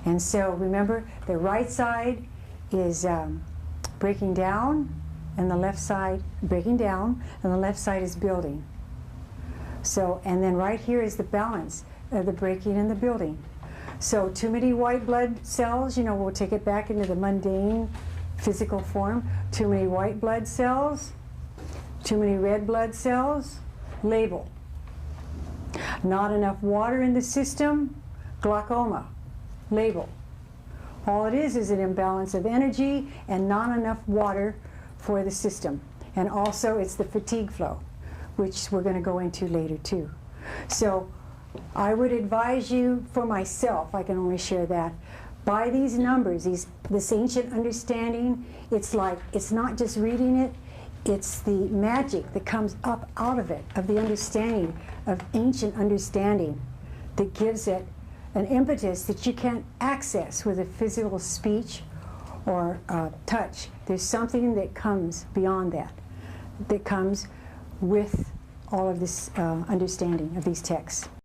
And so remember, the right side is breaking down, and the left side breaking down, and the left side is building. So, and then right here is the balance of the breaking and the building. So too many white blood cells, you know, we'll take it back into the mundane physical form. Too many white blood cells, too many red blood cells, label. Not enough water in the system, glaucoma, label. All it is an imbalance of energy and not enough water for the system. And also it's the fatigue flow, which we're going to go into later too. So I would advise you, for myself, I can only share that, by these numbers, this ancient understanding, it's like, it's not just reading it, it's the magic that comes up out of it, of the understanding, of ancient understanding, that gives it an impetus that you can't access with a physical speech or touch. There's something that comes beyond that, that comes with all of this understanding of these texts.